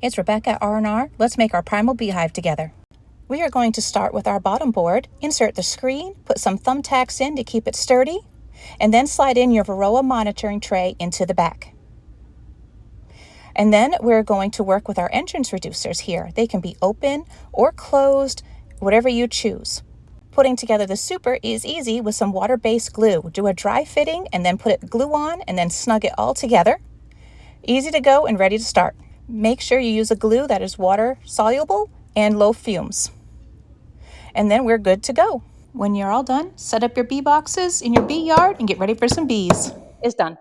It's Rebecca R&R. Let's make our Primal Bee Hive together. We are going to start with our bottom board, insert the screen, put some thumbtacks in to keep it sturdy, and then slide in your Varroa monitoring tray into the back. And then we're going to work with our entrance reducers here. They can be open or closed, whatever you choose. Putting together the super is easy with some water-based glue. Do a dry fitting and then put it glue on and then snug it all together. Easy to go and ready to start. Make sure you use a glue that is water soluble and low fumes. And then we're good to go. When you're all done, set up your bee boxes in your bee yard and get ready for some bees. It's done.